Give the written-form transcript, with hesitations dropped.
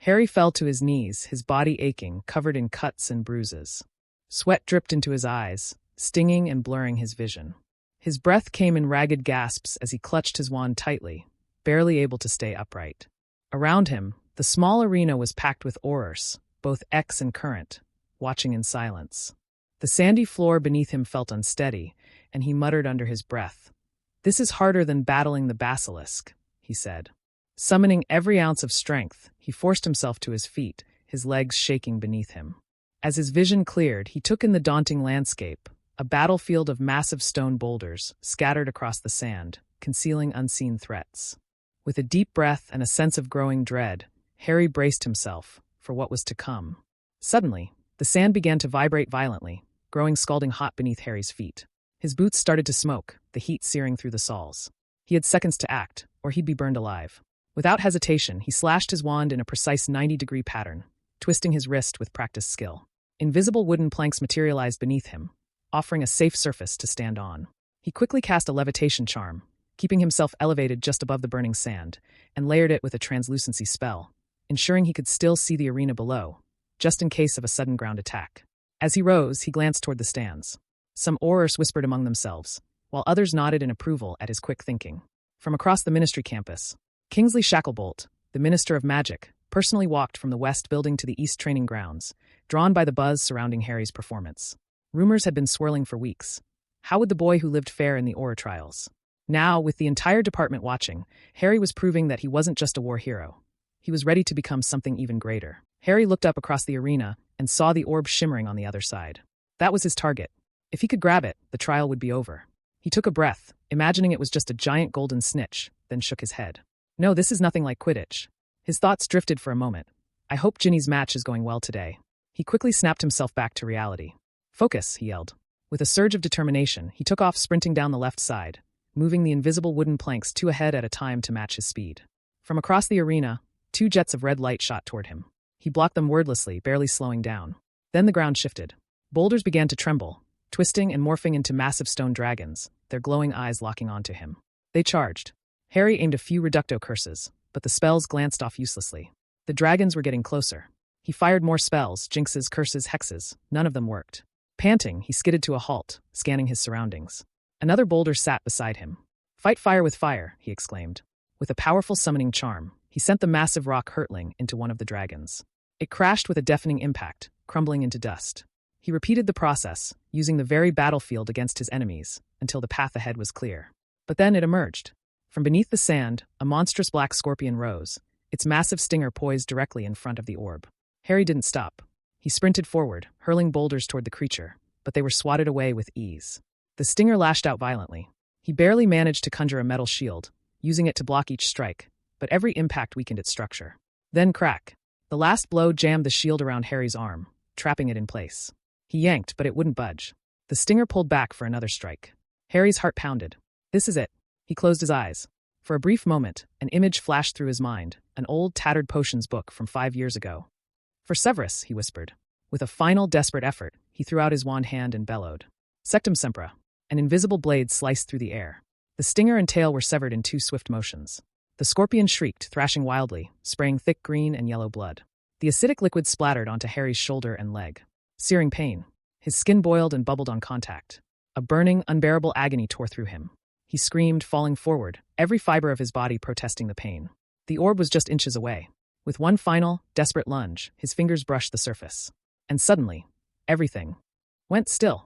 Harry fell to his knees, his body aching, covered in cuts and bruises. Sweat dripped into his eyes, stinging and blurring his vision. His breath came in ragged gasps as he clutched his wand tightly, barely able to stay upright. Around him, the small arena was packed with Aurors, both X and current, watching in silence. The sandy floor beneath him felt unsteady, and he muttered under his breath. "This is harder than battling the basilisk," he said. Summoning every ounce of strength, he forced himself to his feet, his legs shaking beneath him. As his vision cleared, he took in the daunting landscape, a battlefield of massive stone boulders scattered across the sand, concealing unseen threats. With a deep breath and a sense of growing dread, Harry braced himself for what was to come. Suddenly, the sand began to vibrate violently, growing scalding hot beneath Harry's feet. His boots started to smoke, the heat searing through the soles. He had seconds to act, or he'd be burned alive. Without hesitation, he slashed his wand in a precise 90-degree pattern, twisting his wrist with practiced skill. Invisible wooden planks materialized beneath him, offering a safe surface to stand on. He quickly cast a levitation charm, keeping himself elevated just above the burning sand, and layered it with a translucency spell, ensuring he could still see the arena below, just in case of a sudden ground attack. As he rose, he glanced toward the stands. Some Aurors whispered among themselves, while others nodded in approval at his quick thinking. From across the Ministry campus, Kingsley Shacklebolt, the Minister of Magic, personally walked from the West Building to the East Training Grounds, drawn by the buzz surrounding Harry's performance. Rumors had been swirling for weeks. How would the boy who lived fare in the Auror Trials? Now, with the entire department watching, Harry was proving that he wasn't just a war hero. He was ready to become something even greater. Harry looked up across the arena and saw the orb shimmering on the other side. That was his target. If he could grab it, the trial would be over. He took a breath, imagining it was just a giant golden snitch, then shook his head. No, this is nothing like Quidditch. His thoughts drifted for a moment. I hope Ginny's match is going well today. He quickly snapped himself back to reality. Focus, he yelled. With a surge of determination, he took off sprinting down the left side, moving the invisible wooden planks 2 ahead at a time to match his speed. From across the arena, 2 jets of red light shot toward him. He blocked them wordlessly, barely slowing down. Then the ground shifted. Boulders began to tremble, twisting and morphing into massive stone dragons, their glowing eyes locking onto him. They charged. Harry aimed a few reducto curses, but the spells glanced off uselessly. The dragons were getting closer. He fired more spells, jinxes, curses, hexes. None of them worked. Panting, he skidded to a halt, scanning his surroundings. Another boulder sat beside him. Fight fire with fire, he exclaimed. With a powerful summoning charm, he sent the massive rock hurtling into one of the dragons. It crashed with a deafening impact, crumbling into dust. He repeated the process, using the very battlefield against his enemies, until the path ahead was clear. But then it emerged. From beneath the sand, a monstrous black scorpion rose, its massive stinger poised directly in front of the orb. Harry didn't stop. He sprinted forward, hurling boulders toward the creature, but they were swatted away with ease. The stinger lashed out violently. He barely managed to conjure a metal shield, using it to block each strike, but every impact weakened its structure. Then crack. The last blow jammed the shield around Harry's arm, trapping it in place. He yanked, but it wouldn't budge. The stinger pulled back for another strike. Harry's heart pounded. This is it. He closed his eyes. For a brief moment, an image flashed through his mind, an old, tattered potions book from 5 years ago. For Severus, he whispered. With a final, desperate effort, he threw out his wand hand and bellowed. Sectum Sempra. An invisible blade sliced through the air. The stinger and tail were severed in 2 swift motions. The scorpion shrieked, thrashing wildly, spraying thick green and yellow blood. The acidic liquid splattered onto Harry's shoulder and leg. Searing pain. His skin boiled and bubbled on contact. A burning, unbearable agony tore through him. He screamed, falling forward, every fiber of his body protesting the pain. The orb was just inches away. With one final, desperate lunge, his fingers brushed the surface. And suddenly, everything went still.